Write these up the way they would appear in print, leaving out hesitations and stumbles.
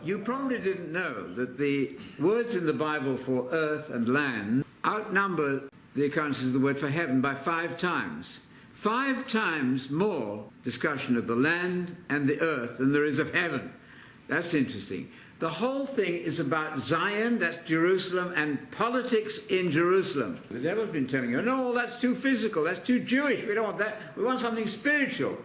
You probably didn't know that the words in the Bible for earth and land outnumber the occurrences of the word for heaven by 5 times. 5 times more discussion of the land and the earth than there is of heaven. That's interesting. The whole thing is about Zion, that's Jerusalem, and politics in Jerusalem. The devil's been telling you, no, that's too physical, that's too Jewish, we don't want that, we want something spiritual.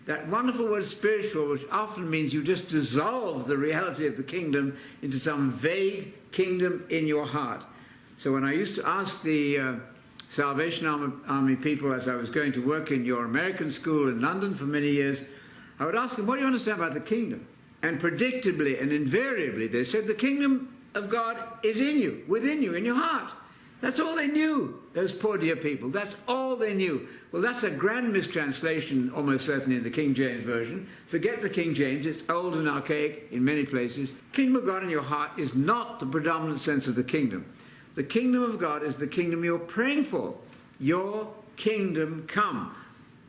That wonderful word spiritual, which often means you just dissolve the reality of the kingdom into some vague kingdom in your heart. So when I used to ask the Salvation Army people as I was going to work in your American school in London for many years, I would ask them, what do you understand about the kingdom? And predictably and invariably they said, the kingdom of God is in you, within you, in your heart. That's all they knew, those poor dear people. That's all they knew. Well, that's a grand mistranslation, almost certainly in the King James Version. Forget the King James, it's old and archaic in many places. Kingdom of God in your heart is not the predominant sense of the kingdom. The kingdom of God is the kingdom you're praying for. Your kingdom come.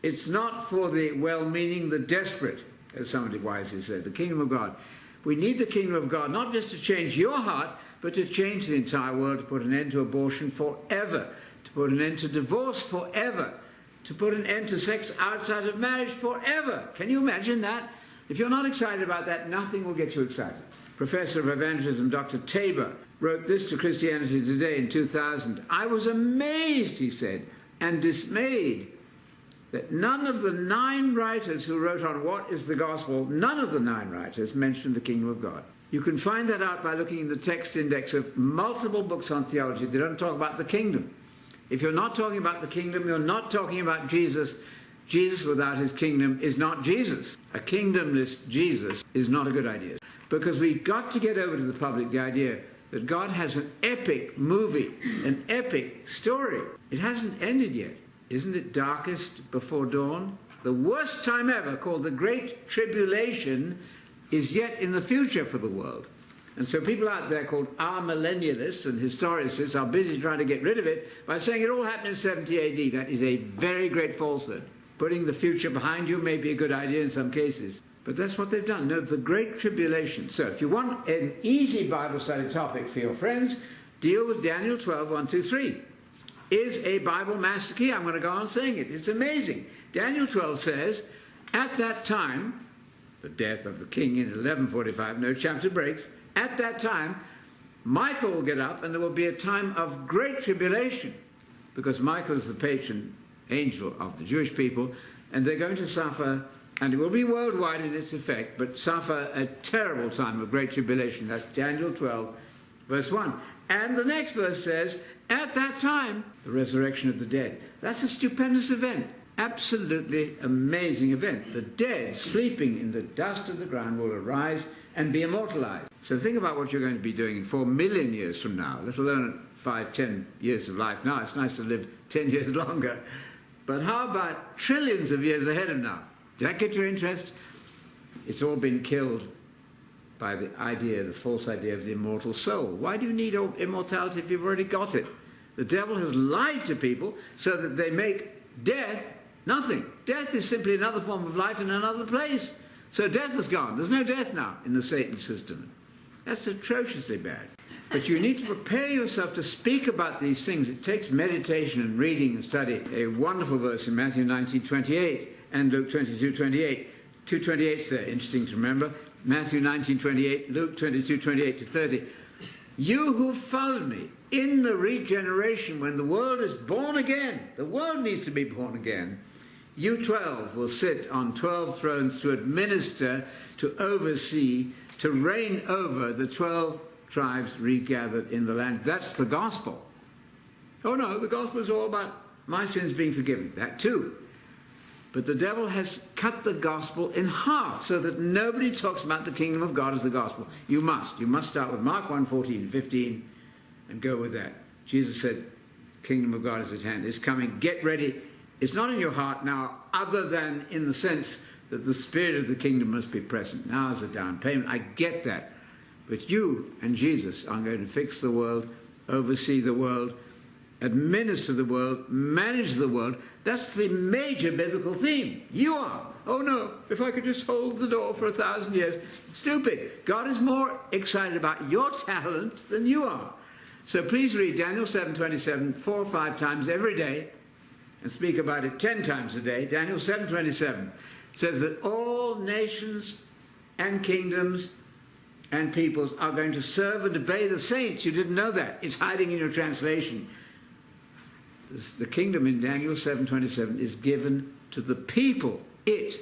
It's not for the well-meaning, the desperate, as somebody wisely said, the kingdom of God. We need the kingdom of God, not just to change your heart, but to change the entire world, to put an end to abortion forever, to put an end to divorce forever, to put an end to sex outside of marriage forever. Can you imagine that? If you're not excited about that, nothing will get you excited. Professor of Evangelism Dr. Tabor wrote this to Christianity Today in 2000. I was amazed, he said, and dismayed that none of the 9 writers who wrote on what is the gospel, none of the 9 writers mentioned the kingdom of God. You can find that out by looking in the text index of multiple books on theology. They don't talk about the kingdom. If you're not talking about the kingdom, you're not talking about Jesus. Jesus without his kingdom is not Jesus. A kingdomless Jesus is not a good idea. Because we've got to get over to the public the idea that God has an epic movie, an epic story. It hasn't ended yet. Isn't it darkest before dawn? The worst time ever, called the Great Tribulation, is yet in the future for the world. And so people out there called amillennialists and historicists are busy trying to get rid of it by saying it all happened in 70 AD. That is a very great falsehood. Putting the future behind you may be a good idea in some cases, but that's what they've done. No, the Great Tribulation. So if you want an easy Bible study topic for your friends, deal with Daniel 12, 1, 2, 3. Is a Bible master key. I'm going to go on saying it. It's amazing. Daniel 12 says, at that time, the death of the king in 1145, no chapter breaks, at that time, Michael will get up and there will be a time of great tribulation, because Michael is the patron angel of the Jewish people, and they're going to suffer, and it will be worldwide in its effect, but suffer a terrible time of great tribulation. That's Daniel 12, verse 1. And the next verse says, at that time, the resurrection of the dead. That's a stupendous event. Absolutely amazing event. The dead, sleeping in the dust of the ground, will arise and be immortalized. So think about what you're going to be doing in 4 million years from now, let alone 5, 10 years of life now. It's nice to live 10 years longer. But how about trillions of years ahead of now? Did that get your interest? It's all been killed by the idea, the false idea of the immortal soul. Why do you need immortality if you've already got it? The devil has lied to people so that they make death nothing. Death is simply another form of life in another place. So death is gone. There's no death now in the Satan system. That's atrociously bad. But you need to prepare yourself to speak about these things. It takes meditation and reading and study. A wonderful verse in Matthew 19:28 and Luke 22:28. 2:28 is there, interesting to remember. Matthew 19:28, Luke 22:28 to 30. You who followed me in the regeneration, when the world is born again, the world needs to be born again, you 12 will sit on 12 thrones to administer, to oversee, to reign over the 12 tribes regathered in the land. That's the gospel. Oh no, the gospel is all about my sins being forgiven. That too. But the devil has cut the gospel in half so that nobody talks about the kingdom of God as the gospel. You must. You must start with Mark 1:14, 15 and go with that. Jesus said, kingdom of God is at hand. It's coming. Get ready. It's not in your heart now, other than in the sense that the spirit of the kingdom must be present. Now is a down payment. I get that. But you and Jesus are going to fix the world, oversee the world, administer the world, manage the world. That's the major biblical theme. You are. Oh no, if I could just hold the door for 1,000 years. Stupid. God is more excited about your talent than you are. So please read Daniel 7:27 4 or 5 times every day and speak about it 10 times a day. Daniel 7:27 says that all nations and kingdoms and peoples are going to serve and obey the saints. You didn't know that. It's hiding in your translation. The kingdom in Daniel 7:27 is given to the people. It,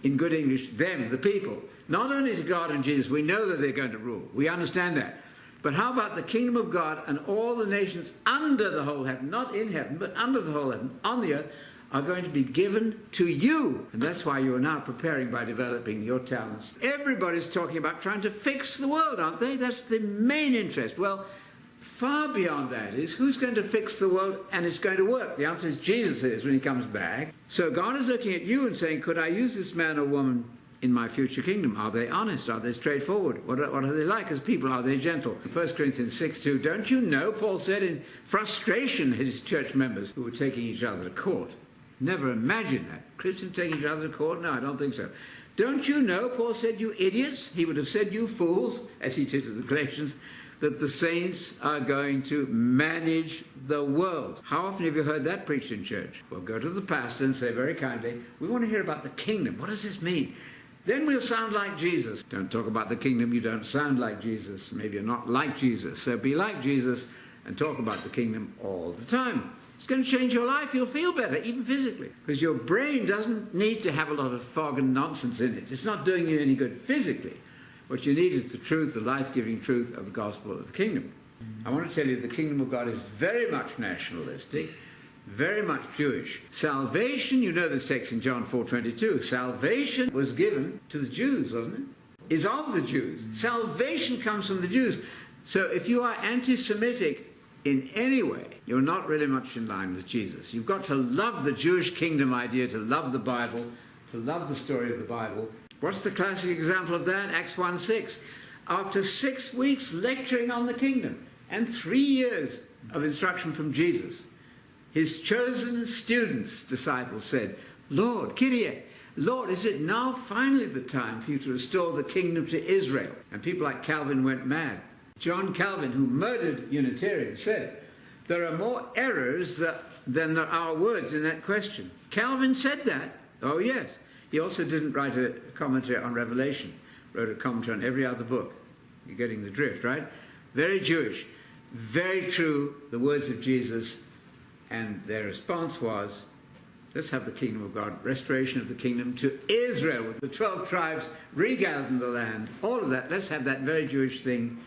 in good English, them, the people. Not only to God and Jesus. We know that they're going to rule. We understand that. But how about the kingdom of God and all the nations under the whole heaven, not in heaven, but under the whole heaven, on the earth, are going to be given to you. And that's why you are now preparing by developing your talents. Everybody's talking about trying to fix the world, aren't they? That's the main interest. Well, far beyond that is who's going to fix the world and it's going to work. The answer is Jesus is when he comes back. So God is looking at you and saying, could I use this man or woman in my future kingdom? Are they honest? Are they straightforward? What are they like as people? Are they gentle? 1 Corinthians 6:2, don't you know, Paul said in frustration, his church members who were taking each other to court. Never imagined that. Christians taking each other to court? No, I don't think so. Don't you know, Paul said, you idiots? He would have said, you fools, as he did to the Galatians, that the saints are going to manage the world. How often have you heard that preached in church? Well, go to the pastor and say very kindly, we want to hear about the kingdom. What does this mean? Then we'll sound like Jesus. Don't talk about the kingdom, you don't sound like Jesus. Maybe you're not like Jesus. So be like Jesus and talk about the kingdom all the time. It's going to change your life. You'll feel better, even physically. Because your brain doesn't need to have a lot of fog and nonsense in it. It's not doing you any good physically. What you need is the truth, the life-giving truth of the gospel of the kingdom. I want to tell you the kingdom of God is very much nationalistic, very much Jewish. Salvation, you know this text in John 4:22. Salvation was given to the Jews, wasn't it? Is of the Jews. Salvation comes from the Jews. So if you are anti-Semitic in any way, you're not really much in line with Jesus. You've got to love the Jewish kingdom idea, to love the Bible, to love the story of the Bible. What's the classic example of that? Acts 1:6. After 6 weeks lecturing on the kingdom and 3 years of instruction from Jesus, his chosen students, disciples, said, Lord, Kyrie, Lord, is it now finally the time for you to restore the kingdom to Israel? And people like Calvin went mad. John Calvin, who murdered Unitarians, said, there are more errors than there are words in that question. Calvin said that. Oh, yes. He also didn't write a commentary on Revelation. Wrote a commentary on every other book. You're getting the drift, right? Very Jewish. Very true, the words of Jesus. And their response was, let's have the kingdom of God, restoration of the kingdom to Israel, with the 12 tribes regathered in the land. All of that, let's have that very Jewish thing